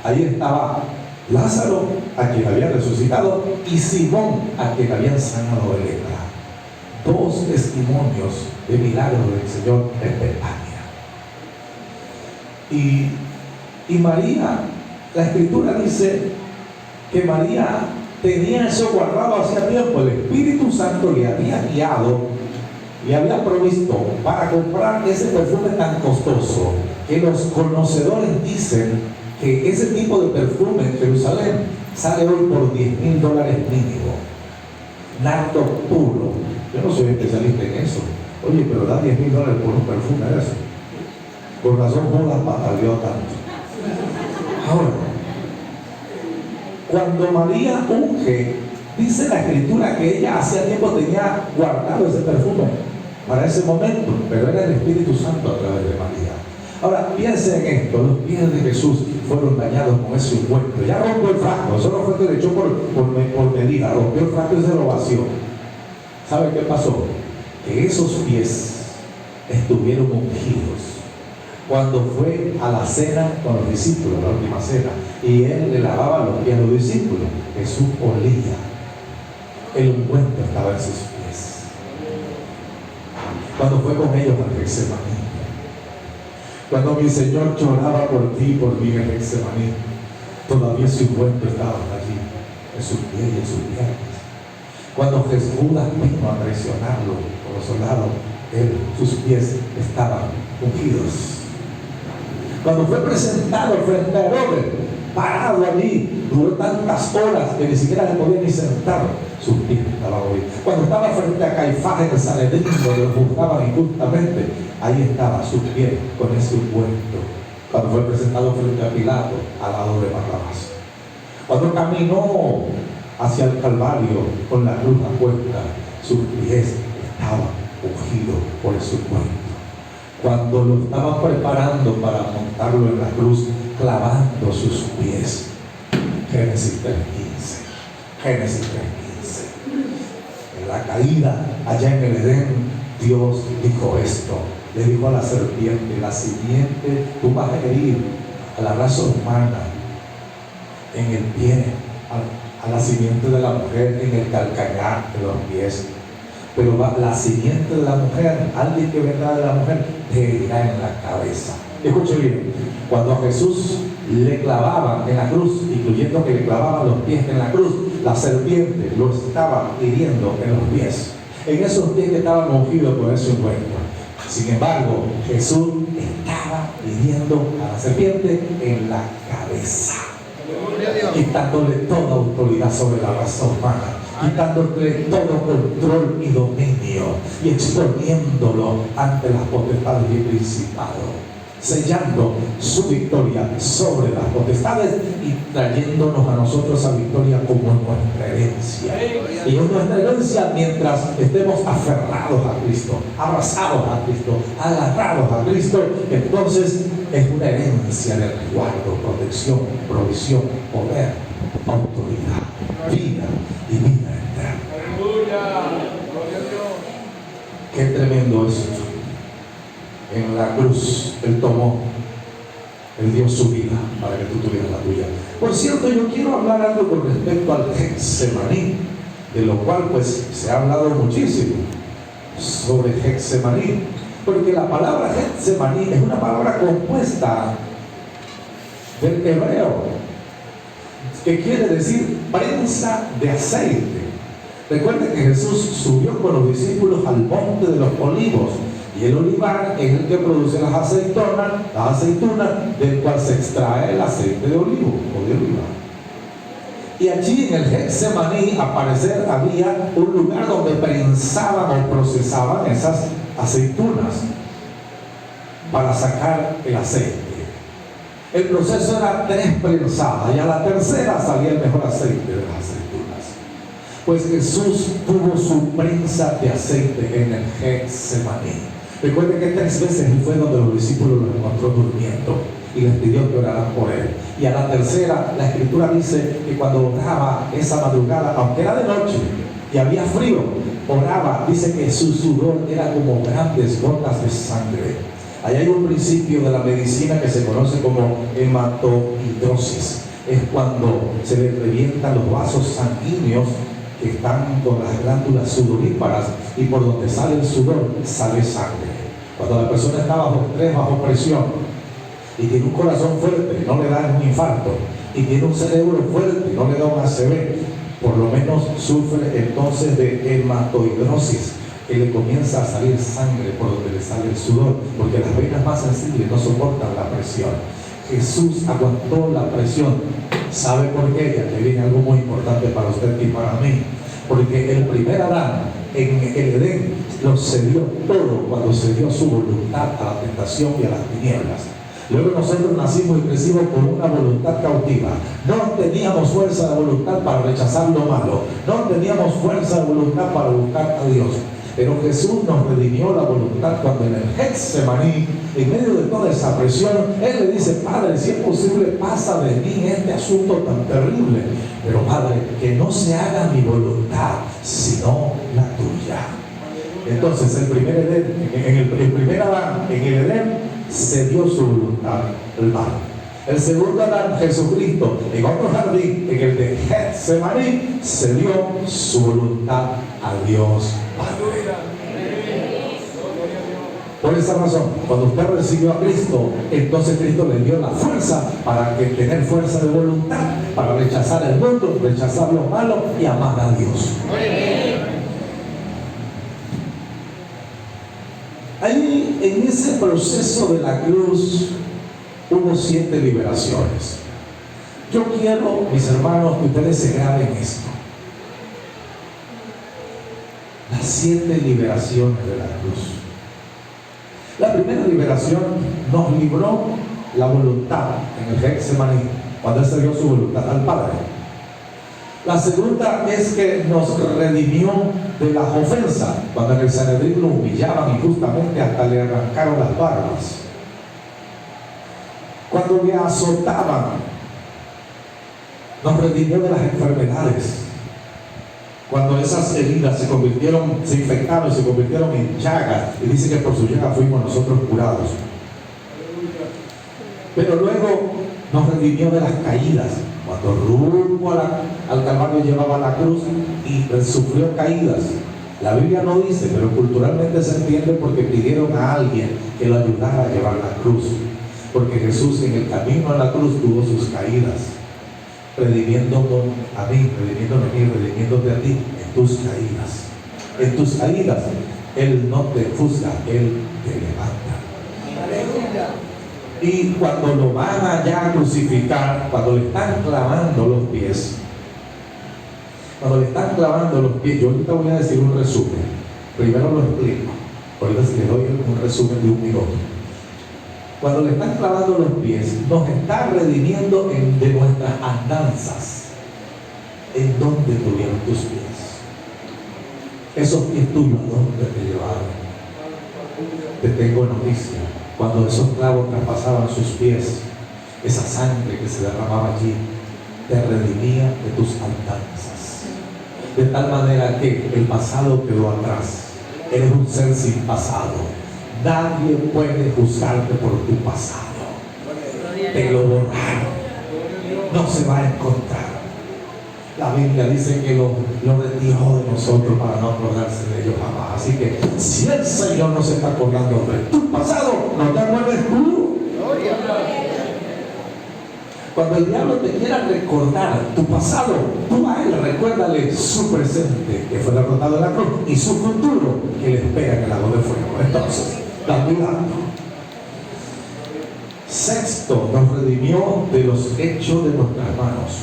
Ahí estaba Lázaro, a quien había resucitado, y Simón, a quien habían sanado de lepra. 2 testimonios de milagros del Señor en Betania. Y María, la Escritura dice que María tenía eso guardado hacía tiempo. El Espíritu Santo le había guiado, le había provisto para comprar ese perfume tan costoso, que los conocedores dicen que ese tipo de perfume en Jerusalén sale hoy por $10,000 mínimo. Nardo puro. Yo no soy especialista en eso. Oye, pero da $10,000 por un perfume de eso. Por razón Judas batalló tanto. Ahora, cuando María unge, dice la Escritura que ella hacía tiempo tenía guardado ese perfume para ese momento, pero era el Espíritu Santo a través de María. Ahora, piensen en esto: los pies de Jesús fueron dañados con ese ungüento. Ya rompió el frasco, eso no fue que le echó por medida, rompió el frasco y se lo vació. ¿Sabe qué pasó? Que esos pies estuvieron ungidos cuando fue a la cena con los discípulos, la última cena, y él le lavaba los pies a los discípulos. Jesús olía, el ungüento estaba en sus pies. Cuando fue con ellos al Getsemaní, cuando mi Señor lloraba por ti y por mí en Getsemaní, todavía su ungüento estaba allí, en sus pies y en sus piernas. Cuando Judas vino a traicionarlo por los soldados, sus pies estaban ungidos. Cuando fue presentado frente a Herodes, parado allí, duró tantas horas que ni siquiera se podía ni sentar, sus pies estaban ungidos. Cuando estaba frente a Caifás en el Sanedrín, donde lo juzgaban injustamente, ahí estaba sus pies con ese ungüento. Cuando fue presentado frente a Pilato, al lado de Barrabás. Cuando caminó hacia el Calvario con la cruz apuesta, sus pies estaban ungidos por ese ungüento. Cuando lo estaban preparando para montarlo en la cruz, clavando sus pies. Génesis 3:15. Génesis 3:15. En la caída, allá en el Edén, Dios dijo esto. Le dijo a la serpiente: la simiente, tú vas a herir a la raza humana en el pie, a la simiente de la mujer en el calcañar de los pies. Pero la simiente de la mujer, alguien que vendrá de la mujer, te herirá en la cabeza. Escuche bien, cuando a Jesús le clavaban en la cruz, incluyendo que le clavaban los pies en la cruz, la serpiente lo estaba hiriendo en los pies, en esos pies que estaban ungidos por ese ungüento. Sin embargo, Jesús estaba hiriendo a la serpiente en la cabeza, quitándole toda autoridad sobre la raza humana, quitándole todo control y dominio y exponiéndolo ante las potestades y principados, sellando su victoria sobre las potestades y trayéndonos a nosotros a victoria como nuestra herencia. Y es nuestra herencia mientras estemos aferrados a Cristo, abrazados a Cristo, agarrados a Cristo. Entonces es una herencia de resguardo, protección, provisión, poder, autoridad, vida y vida eterna. Qué tremendo es esto. En la cruz Él tomó, Él dio su vida para que tú tuvieras la tuya. Por cierto, yo quiero hablar algo con respecto al Getsemaní, de lo cual pues se ha hablado muchísimo sobre Getsemaní, porque la palabra Getsemaní es una palabra compuesta del hebreo. que quiere decir prensa de aceite. Recuerden que Jesús subió con los discípulos al monte de los olivos, y el olivar es el que produce las aceitunas, del cual se extrae el aceite de olivo o de oliva. Y allí en el Getsemaní, al parecer, había un lugar donde prensaban o procesaban esas aceitunas para sacar el aceite. El proceso era 3 prensadas, y a la tercera salía el mejor aceite de las aceitunas. Pues Jesús tuvo su prensa de aceite en el Getsemaní. Recuerden que 3 veces él fue donde los discípulos lo encontró durmiendo y les pidió que oraran por él. Y a la tercera, la escritura dice que cuando oraba esa madrugada, aunque era de noche y había frío, oraba, dice que su sudor era como grandes gotas de sangre. Ahí hay un principio de la medicina que se conoce como hematohidrosis. Es cuando se le revientan los vasos sanguíneos que están con las glándulas sudoríparas, y por donde sale el sudor sale sangre. Cuando la persona está bajo estrés, bajo presión, y tiene un corazón fuerte, no le da un infarto, y tiene un cerebro fuerte, no le da un ACV, por lo menos sufre entonces de hematohidrosis, que le comienza a salir sangre por donde le sale el sudor, porque las venas más sensibles no soportan la presión. Jesús aguantó la presión. ¿Sabe por qué? Y aquí viene algo muy importante para usted y para mí. Porque el primer Adán en el Edén lo cedió todo cuando cedió su voluntad a la tentación y a las tinieblas. Luego nosotros nacimos y crecimos con una voluntad cautiva. No teníamos fuerza de voluntad para rechazar lo malo. No teníamos fuerza de voluntad para buscar a Dios. Pero Jesús nos redimió la voluntad cuando en el Getsemaní, en medio de toda esa presión, Él le dice: Padre, si es posible, pasa de mí este asunto tan terrible. Pero Padre, que no se haga mi voluntad, sino la tuya. Entonces, el primer Adán, en el Edén, cedió su voluntad al mal. El segundo Adán, Jesucristo, en otro jardín, en el de Getsemaní, cedió su voluntad a Dios Padre. Por esa razón, cuando usted recibió a Cristo, entonces Cristo le dio la fuerza para que tener fuerza de voluntad, para rechazar el mundo, rechazar lo malo y amar a Dios. Allí, en ese proceso de la cruz, hubo 7 liberaciones. Yo quiero, mis hermanos, que ustedes se graben esto. Las 7 liberaciones de la cruz. La primera liberación nos libró la voluntad en el Getsemaní, cuando Él se dio su voluntad al Padre. La segunda es que nos redimió de las ofensas, cuando en el Sanedrín lo humillaban injustamente hasta le arrancaron las barbas. Cuando le azotaban, nos redimió de las enfermedades. Cuando esas heridas se infectaron y se convirtieron en llagas, y dice que por su llaga fuimos nosotros curados. Pero luego nos redimió de las caídas, cuando rumbo al Calvario llevaba la cruz y sufrió caídas. La Biblia no dice, pero culturalmente se entiende porque pidieron a alguien que lo ayudara a llevar la cruz. Porque Jesús en el camino a la cruz tuvo sus caídas, redimiéndonos a mí, redimiéndome a mí, redimiéndote a ti en tus caídas. En tus caídas, Él no te juzga, Él te levanta. Y cuando lo van allá a crucificar, cuando le están clavando los pies, yo ahorita voy a decir un resumen. Primero lo explico, ahorita les doy un resumen de 1 minuto. Cuando le están clavando los pies, nos está redimiendo de nuestras andanzas. ¿En dónde tuvieron tus pies? Esos pies tuyos, ¿a dónde te llevaron? Te tengo noticia. Cuando esos clavos traspasaban sus pies, esa sangre que se derramaba allí, te redimía de tus andanzas. De tal manera que el pasado quedó atrás. Eres un ser sin pasado. Nadie puede juzgarte por tu pasado. Te lo borraron. No se va a encontrar. La Biblia dice que lo retiró de nosotros para no acordarse de ellos jamás. Así que si el Señor no se está acordando de tu pasado, no te acuerdes tú. Cuando el diablo te quiera recordar tu pasado, tú a él recuérdale su presente, que fue derrotado en la cruz, y su futuro, que le espera en el lago de fuego. Entonces, cuidado. Sexto, nos redimió de los hechos de nuestras manos.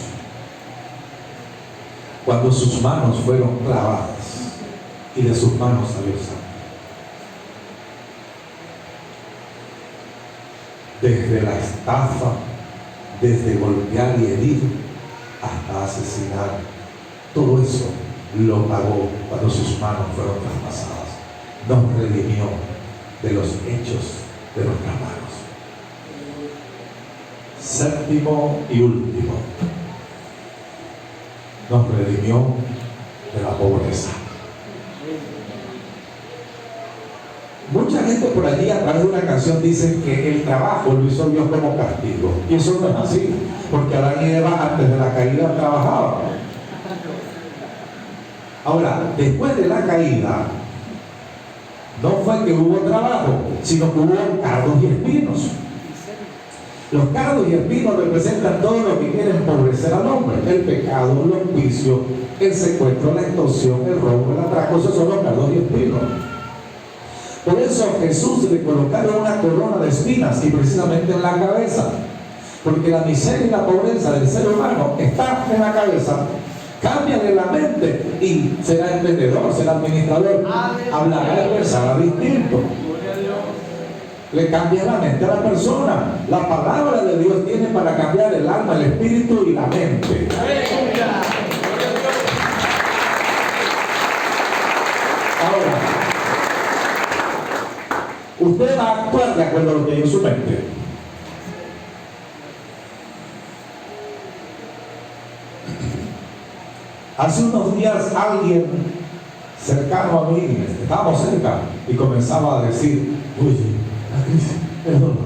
Cuando sus manos fueron clavadas y de sus manos salió sangre. Desde la estafa, desde golpear y herir hasta asesinar, todo eso lo pagó cuando sus manos fueron traspasadas. Nos redimió de los hechos de nuestras manos. Séptimo y último, nos redimió de la pobreza. Mucha gente por allí a través de una canción dice que el trabajo lo hizo Dios como castigo, y eso no es así, porque Adán y Eva antes de la caída trabajaban. Ahora, después de la caída no fue que hubo trabajo, sino que hubo cardos y espinos. Los cardos y espinos representan todo lo que quiere empobrecer al hombre: el pecado, los vicios, el secuestro, la extorsión, el robo, el atraco. Esos son los cardos y espinos. Por eso a Jesús le colocaron una corona de espinas, y precisamente en la cabeza, porque la miseria y la pobreza del ser humano está en la cabeza. Cámbiale la mente y será emprendedor, será administrador, hablará y pensará distinto. Le cambia la mente a la persona. La palabra de Dios tiene para cambiar el alma, el espíritu y la mente. Ahora, usted va a actuar de acuerdo a lo que hay en su mente. Hace unos días alguien cercano a mí, estábamos cerca, y comenzaba a decir: oye, la crisis, perdón,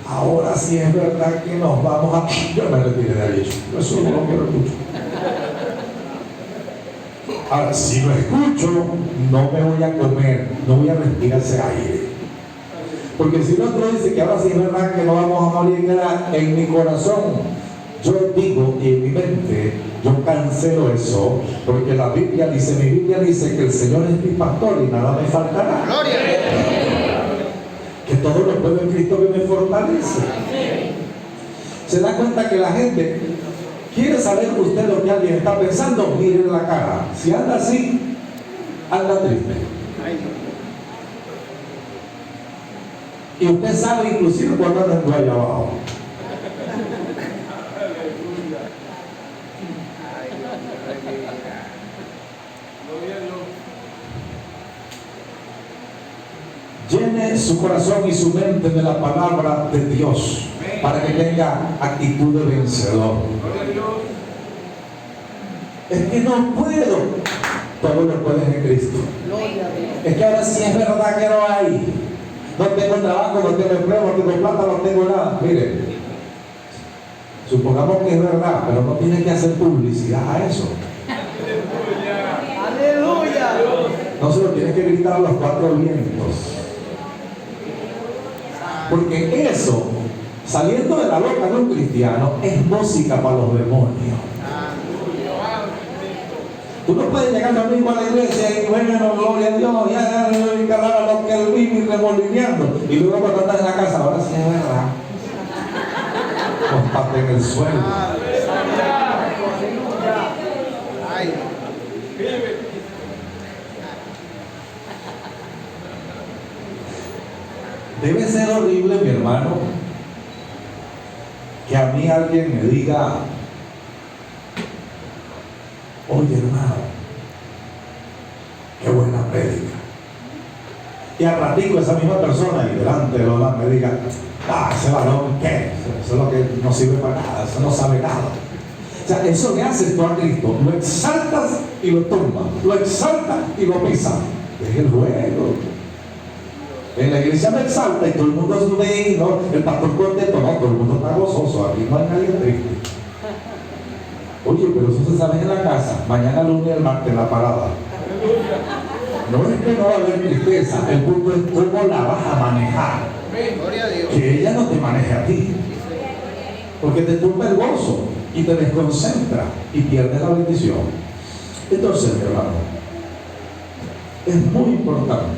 ahora sí es verdad que nos vamos a... Yo me retiré de ahí, eso no lo quiero escuchar. Ahora, si lo escucho, no me voy a comer, no voy a respirar ese aire. Porque si el otro dice que ahora sí es verdad que no vamos a morir, en mi corazón yo digo, y en mi mente yo cancelo eso, porque la Biblia dice, mi Biblia dice que el Señor es mi pastor y nada me faltará. Gloria a Dios. Que todo lo puedo en Cristo que me fortalece. Se da cuenta que la gente quiere saber usted lo que alguien está pensando. Mire la cara. Si anda así, anda triste. Y usted sabe inclusive cuando anda en toalla abajo. Llene su corazón y su mente de la palabra de Dios para que tenga actitud de vencedor. Es que no puedo. Todo lo puedes en Cristo. Es que ahora sí es verdad que no hay. No tengo trabajo, no tengo empleo, no tengo plata, no tengo nada. Mire, supongamos que es verdad, pero no tiene que hacer publicidad a eso. ¡Aleluya! No se lo tiene que gritar a los cuatro vientos. Porque eso, saliendo de la boca de un cristiano, es música para los demonios. Tú no puedes llegar domingo a la iglesia y bueno, gloria a Dios, ya alabar a lo que él vive y remolineando. Y luego cuando estás en la casa, ahora sí es verdad. Póntate en el suelo. Debe ser horrible, mi hermano, que a mí alguien me diga: oye, hermano, qué buena prédica. Y al ratico esa misma persona y delante de los demás me diga: ese varón, ¿qué? Eso es lo que no sirve para nada, eso no sabe nada. O sea, eso le haces tú a Cristo. Lo exaltas y lo tumbas, lo exaltas y lo pisas. Es el juego. En la iglesia me exalta y todo el mundo sube, ¿no? El pastor contento, no, todo el mundo está gozoso, aquí no hay nadie triste. Oye, pero eso se sabe en la casa, mañana lunes y el martes en la parada. No es que no va a haber tristeza, el punto es cómo la vas a manejar. Que ella no te maneje a ti. porque te turba el gozo y te desconcentra y pierdes la bendición. Entonces, mi hermano, es muy importante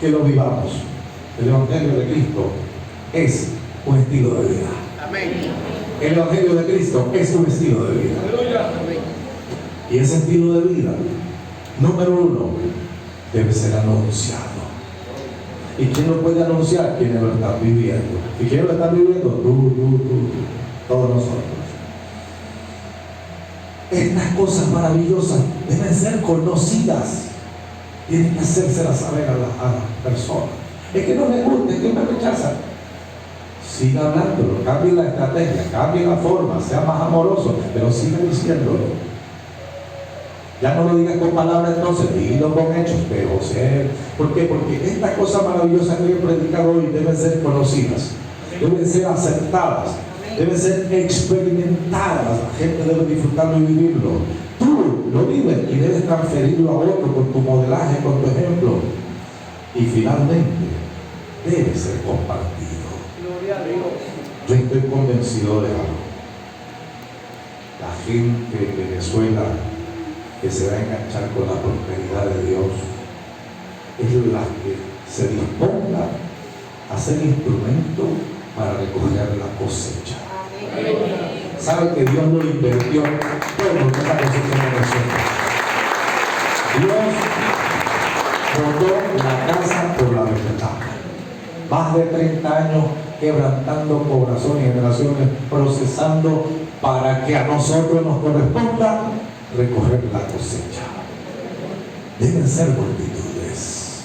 que lo vivamos. El Evangelio de Cristo es un estilo de vida. Amén. El Evangelio de Cristo es un estilo de vida. Amén. Y ese estilo de vida, número uno, debe ser anunciado. ¿Y quién lo puede anunciar? Quienes lo están viviendo. ¿Y quién lo está viviendo? Tú, todos nosotros. Estas cosas maravillosas deben ser conocidas. Tienen que hacérselas saber a las personas. Es que no me gusta, es que me rechazan. Siga hablándolo, cambie la estrategia, cambie la forma, sea más amoroso, pero siga diciéndolo. Ya no lo digas con palabras entonces, dilo con hechos, pero ser. ¿Por qué? Porque estas cosas maravillosas que he predicado hoy deben ser conocidas, deben ser aceptadas, deben ser experimentadas. La gente debe disfrutarlo y vivirlo. Tú lo vives y debes transferirlo a otro con tu modelaje, con tu ejemplo. Y finalmente, debe ser compartido. Yo estoy convencido de algo. La gente de Venezuela que se va a enganchar con la prosperidad de Dios es la que se disponga a ser instrumento para recoger la cosecha. Sabe que Dios lo invirtió todo en esa cosecha de nosotros. Dios botó la casa por la ventana. Más de 30 años quebrantando corazones y generaciones, procesando para que a nosotros nos corresponda recoger la cosecha. Deben ser multitudes.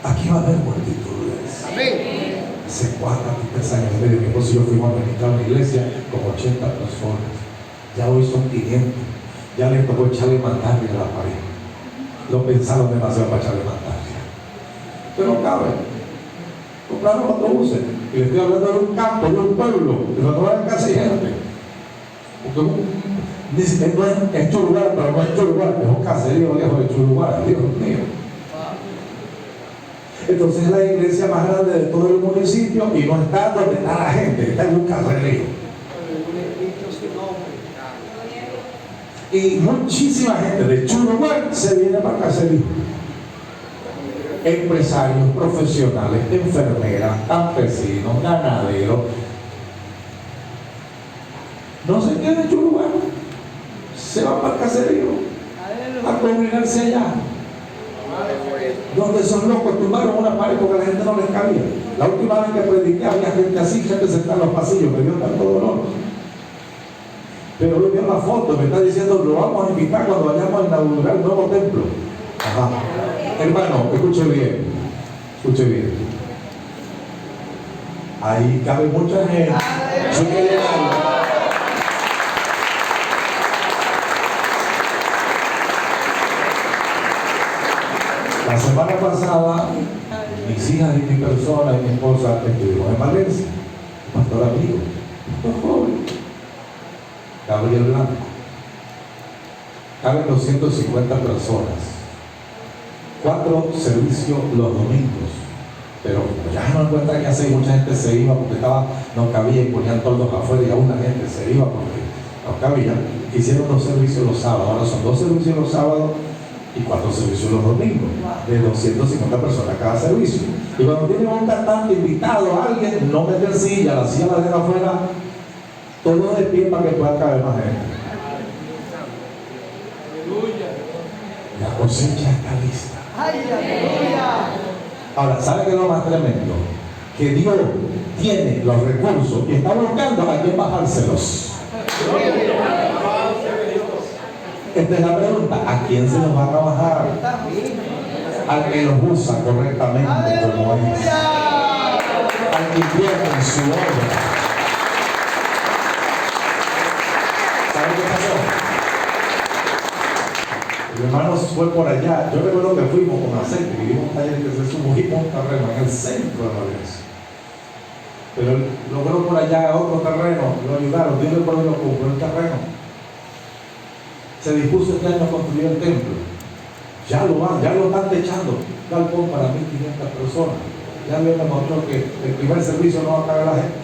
Aquí va a haber multitudes. Amén. Hace 4 o 3 años y medio mi esposo y yo fuimos a ministrar una iglesia con 80 personas. Ya hoy son 500. Ya les tocó echarle mandaria a la pared. Lo pensaron demasiado para echarle mandaria. Pero no cabe. Compraron autobuses. Y les estoy hablando de un campo, de un pueblo, de no van casi gente. Porque dice, no es Chuluguara, pero no es Chuluguara, es un caserío lejos de Chuluguara, Dios mío. Entonces es la iglesia más grande de todo el municipio y no está donde está la gente, está en un caserío. Y muchísima gente de Chuluguara se viene para el caserío. Empresarios, profesionales, enfermeras, campesinos, ganaderos. No se queda en Chuluguara, se va para el caserío a congregarse allá. Donde esos locos tumbaron una pared porque la gente no les cabía. La última vez que prediqué había gente así, gente sentada en los pasillos, me dio tanto dolor. Pero lo vio en la foto, me está diciendo, lo vamos a invitar cuando vayamos a inaugurar el nuevo templo. Ajá. Hermano, escuche bien, escuche bien. Ahí cabe mucha gente. La semana pasada, mis hijas y mi persona y mi esposa estuvimos en Valencia. Pastor amigo, pastor joven, Gabriel Blanco. Caben 250 personas. 4 servicios los domingos. Pero ya no encuentran qué hacer y mucha gente se iba porque no cabía y ponían toldos afuera y aún la gente se iba porque no cabía. Hicieron 2 servicios los sábados. Ahora son 2 servicios los sábados y 4 servicios los domingos, de 250 personas cada servicio. Y cuando tienen un cantante invitado a alguien, no meten silla, la silla la dejan afuera, todo de pie para que pueda caber más gente. La cosecha está lista. Ahora, ¿sabe qué es lo más tremendo? Que Dios tiene los recursos y está buscando a quién bajárselos. Esta es la pregunta, ¿a quién se los van a bajar? Al que los usa correctamente como es. Al que invierte en su obra. ¿Sabe qué pasó? Mi hermano fue por allá. Yo recuerdo que fuimos con aceite, vivimos un taller que se sumergimos un terreno en el centro de Valencia. Pero logró por allá otro terreno, lo ayudaron, Dios le pone lo compró el terreno. Se dispuso este año a construir el templo. Ya lo están techando. Galpón para 1500 personas. Ya le demostró que el primer servicio no va a caber la gente.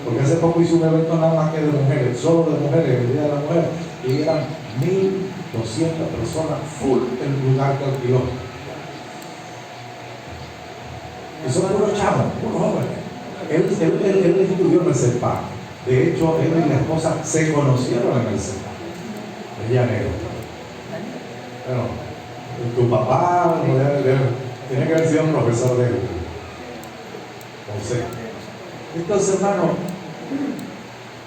Porque hace poco hice un evento nada más que de mujeres, solo de mujeres, el Día de la Mujer, y eran 1.200 personas full el lugar que alquiló. Y son puros chavos, puros jóvenes. Él estudió en el CEPA. De hecho, él y la esposa se conocieron en el CEPA. De llanero. Bueno, tu papá tiene que haber sido un profesor de él. No sé. Entonces, hermano,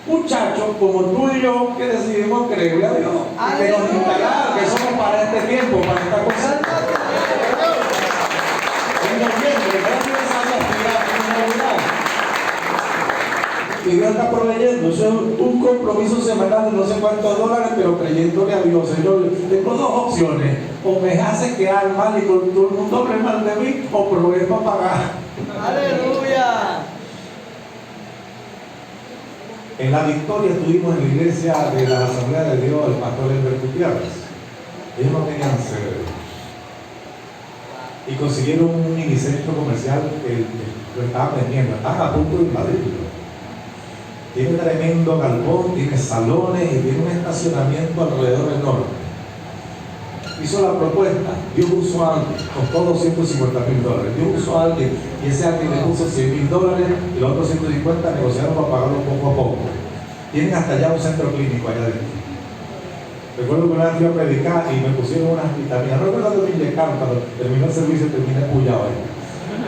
muchachos como tú y yo que decidimos creerle a Dios, y que nos instalaron, que somos para este tiempo, para esta cosa. En noviembre, y Dios está proveyendo. Eso es un compromiso semanal de no sé cuántos dólares, pero creyéndole a Dios. Señor, tengo dos opciones: o me hace quedar mal y con todo el mundo hable mal de mí, o proveer para pagar. ¡Aleluya! En La Victoria estuvimos en la iglesia de la Asamblea de Dios, el pastor Elber Gutiérrez. Ellos no tenían sede. Y consiguieron un minicentro comercial que lo estaban vendiendo. Estaban a punto de invadirlo. Tiene tremendo galpón, tiene salones y tiene un estacionamiento alrededor enorme. Hizo la propuesta, Dios usó a alguien, costó $250,000. Dios usó a alguien y ese alguien le puso $100,000 y los otros 150 negociaron para pagarlo poco a poco. Tienen hasta allá un centro clínico allá adentro. Recuerdo que una vez fui a predicar y me pusieron unas vitaminas. No recuerdo que me inyectaron, cuando terminó el servicio terminé pullado ahí.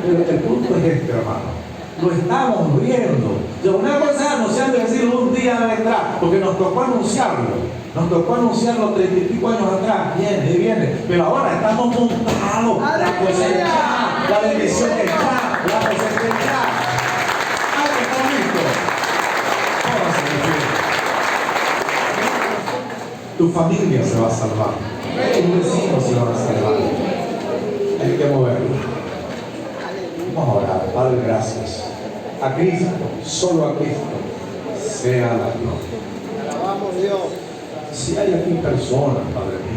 Pero el punto es este, hermano. Lo estamos viendo. Una cosa es anunciar y decir un día vendrá, porque nos tocó anunciarlo. Nos tocó anunciarlo 30 y pico años atrás. Viene y viene. Pero ahora estamos montados. La cosecha, la bendición está, la cosecha está. ¡Ay, qué bonito! Tu familia se va a salvar. Tus vecinos se van a salvar. Hay que moverlo. Vamos a orar. Padre, gracias. A Cristo, solo a Cristo, sea la gloria. Alabamos Dios. Si hay aquí personas, Padre mío,